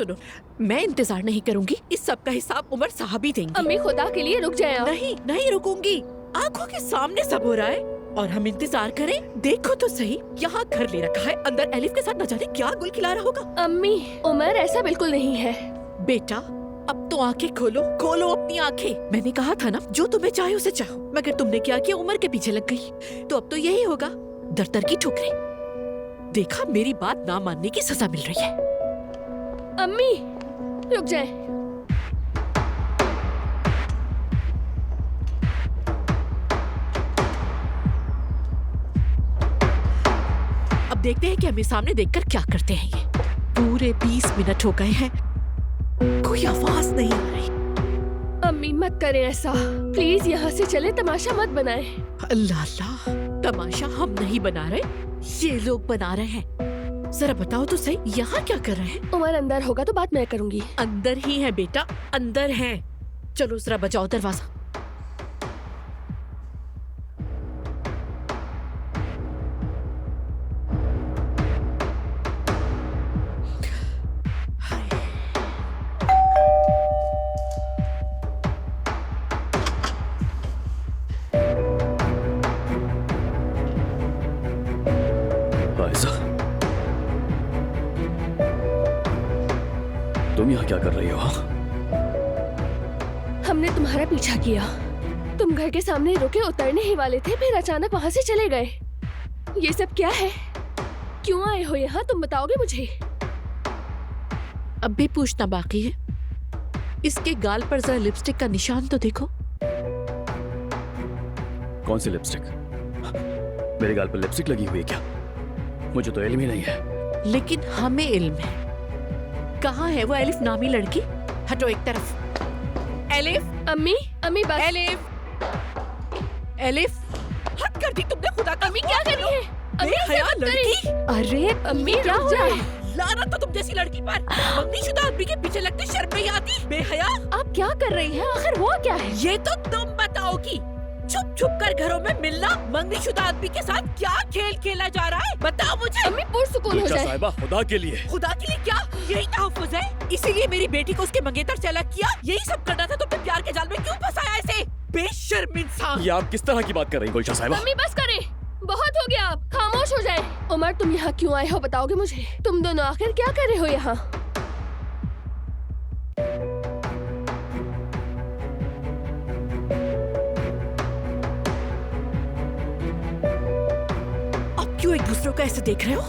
सुनो, मैं इंतजार नहीं करूंगी। इस सब का हिसाब उमर साहब ही देंगे। अम्मी खुदा के लिए रुक जाए आप। नहीं नहीं रुकूंगी। आंखों के सामने सब हो रहा है और हम इंतजार करें। देखो तो सही, यहाँ घर ले रखा है, अंदर एलिफ के साथ न जाने क्या गुल खिला रहा होगा। अम्मी, उमर ऐसा बिल्कुल नहीं है। बेटा अब तो आंखें खोलो, खोलो अपनी आंखें। मैंने कहा था ना, जो तुम्हें चाहे उसे चाहो, मगर तुमने क्या किया, उमर के पीछे लग गई। तो अब तो यही होगा, दर दर की ठोकरें। देखा, मेरी बात ना मानने की सजा मिल रही है। अम्मी रुक जाए। अब देखते हैं कि हमें सामने देखकर क्या करते हैं ये। पूरे 20 मिनट हो गए हैं, कोई आवाज नहीं आ रही। अम्मी मत करें ऐसा, प्लीज यहाँ से चले, तमाशा मत बनाएं। अल्लाह अल्लाह, तमाशा हम नहीं बना रहे, ये लोग बना रहे हैं। जरा बताओ तो सही, यहाँ क्या कर रहे हैं? उमर अंदर होगा तो बात मैं करूँगी। अंदर ही है बेटा, अंदर है। चलो जरा बजाओ दरवाजा। तुम यहाँ क्या कर रही हो? हमने तुम्हारा पीछा किया, तुम घर के सामने रुके, उतरने ही वाले थे, फिर अचानक वहाँ से चले गए। ये सब क्या है? क्यों आए हो यहाँ, तुम बताओगे मुझे? अब भी पूछना बाकी है। इसके गाल पर जरा लिपस्टिक का निशान तो देखो। कौन सी लिपस्टिक? मेरे गाल पर लिपस्टिक लगी हुई है क्या? मुझे तो इल्म ही नहीं है। लेकिन हमें इल्म है। कहाँ है वो एलिफ नामी लड़की? हटो एक तरफ। एलिफ, अम्मी, अम्मी बस। एलिफ, एलिफ, हद कर दी तुमने खुदा का। अम्मी क्या कर रही है? अम्मी बेहया ऐसा मत लड़की। करें। अरे अम्मी क्या हो रहा है? लानत तो तुम जैसी लड़की पर। मंगनीशुदा आदमी के पीछे लगते शर्म नहीं आती? बेहया। आप क्या कर रही हैं? आखिर हुआ क्या है? ये तो तुम बताओगी। छुप छुप कर घरों में मिलना, मंगनीशुदा आदमी के साथ क्या खेल खेला जा रहा है, बताओ मुझे। अम्मी पुरसुकून हो जाए। साहिबा, खुदा के लिए। खुदा के लिए क्या? यही तहफ्फुज़ है? इसीलिए मेरी बेटी को उसके मंगेतर से अलग किया? यही सब करना था? तुमने प्यार के जाल में क्यों फंसाया इसे? बेशर्म इंसान। ये आप किस तरह की बात कर रही हैं गुलशा साहिबा? अम्मी बस करें, बहुत हो गया, आप खामोश हो जाए। उमर तुम यहाँ क्यों आए हो, बताओगे मुझे? तुम दोनों आखिर क्या कर रहे हो यहाँ? अब क्यों एक दूसरे को ऐसे देख रहे हो?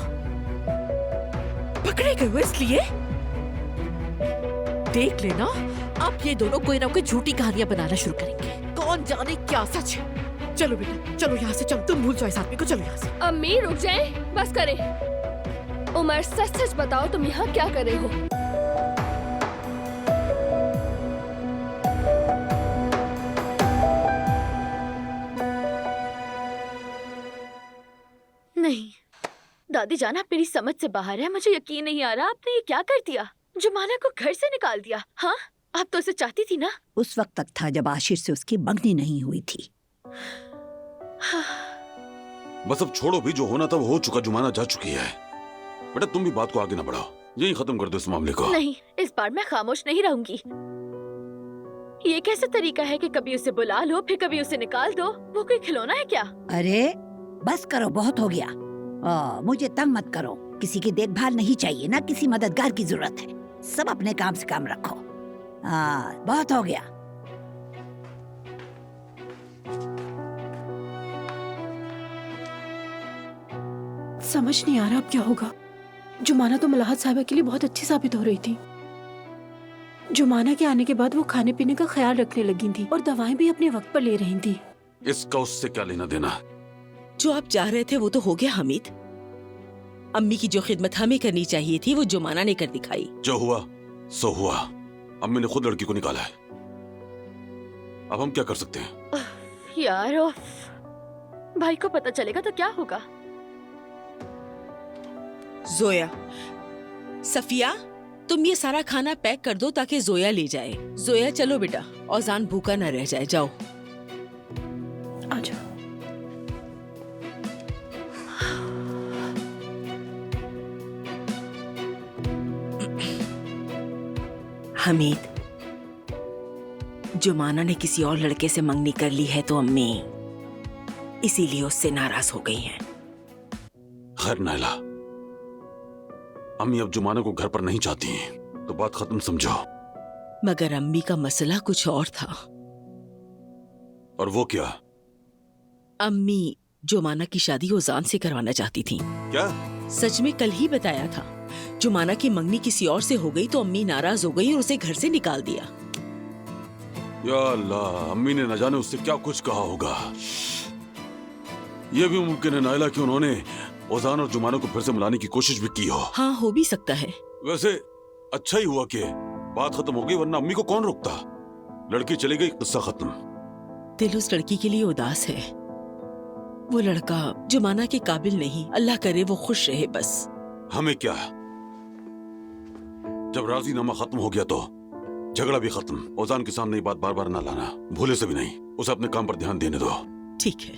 पकड़े गए हो इसलिए? देख लेना, अब ये दोनों कोई ना कोई झूठी कहानियां बनाना शुरू करेंगे। कौन जाने क्या सच है। चलो बेटा, चलो यहाँ से, चलो। तुम भूल जाओ इस आदमी को, चलो यहाँ से। अम्मी रुक जाए, बस करें। उमर सच सच बताओ, तुम यहाँ क्या कर रहे हो? नहीं दादी जान, आप मेरी समझ से बाहर है। मुझे यकीन नहीं आ रहा, आपने ये क्या कर दिया? जुमाना को घर से निकाल दिया। हाँ, आप तो उसे चाहती थी ना? उस वक्त तक था जब आशिर से उसकी मंगनी नहीं हुई थी। बस अब छोड़ो भी, जो होना था वो हो चुका, जुमाना जा चुकी है। बेटा तुम भी बात को आगे ना बढ़ाओ, यही खत्म कर दो इस मामले को। नहीं, इस बार मैं खामोश नहीं रहूंगी। ये कैसा तरीका है कि कभी उसे बुला लो, फिर कभी उसे निकाल दो? वो कोई खिलौना है क्या? अरे बस करो, बहुत हो गया। मुझे तंग मत करो। किसी की देखभाल नहीं चाहिए, ना किसी मददगार की जरूरत है। सब अपने काम से काम रखो। बहुत हो गया। समझ नहीं आ रहा अब क्या होगा। जुमाना तो मलाहत साहिबा के लिए बहुत अच्छी साबित हो रही थी। जुमाना के आने के बाद वो खाने पीने का ख्याल रखने लगी थी और दवाएं भी अपने वक्त पर ले रही थी। इसका उससे क्या लेना देना? जो आप चाह रहे थे वो तो हो गया हमीद। अम्मी की जो खिदमत हमें करनी चाहिए थी वो जुमाना ने कर दिखाई। जो हुआ सो हुआ। अम्मी ने खुद लड़की को निकाला है, अब हम क्या कर सकते हैं? यार भाई को पता चलेगा तो क्या होगा? जोया, सफिया, तुम ये सारा खाना पैक कर दो ताकि जोया ले जाए। जोया चलो बेटा, औजान भूखा न रह जाए, जाओ। आजा। हमीद, जुमाना ने किसी और लड़के से मंगनी कर ली है तो अम्मी इसीलिए उससे नाराज हो गई हैं। खैर नायला, अम्मी अब जुमाना को घर पर नहीं चाहती हैं, तो बात खत्म समझो। मगर अम्मी का मसला कुछ और था। और वो क्या? अम्मी जुमाना की शादी ओजान से करवाना चाहती थी। क्या? सच में कल ही बताया था। जुमाना की मंगनी किसी और से हो गई तो अम्मी नाराज हो गई और उसे घर से निकाल दिया। या अल्लाह, अम्मी ने न जाने उससे क्या कुछ कहा होगा। यह भी मुमकिन है नायला कि उन्होंने ओजान और जुमाना को फिर से मिलाने की कोशिश भी की हो। हाँ, हो भी सकता है। वैसे अच्छा ही हुआ कि बात खत्म हो गई, वरना अम्मी को कौन रोकता। लड़की चली गई, किस्सा खत्म। दिल उस लड़की के लिए उदास है। वो लड़का जुमाना के काबिल नहीं। अल्लाह करे वो खुश रहे बस। हमें क्या, जब राजीनामा खत्म हो गया तो झगड़ा भी खत्म। ओजान के सामने ये बात बार बार ना लाना, भूले से भी नहीं। उसे अपने काम पर ध्यान देने दो। ठीक है।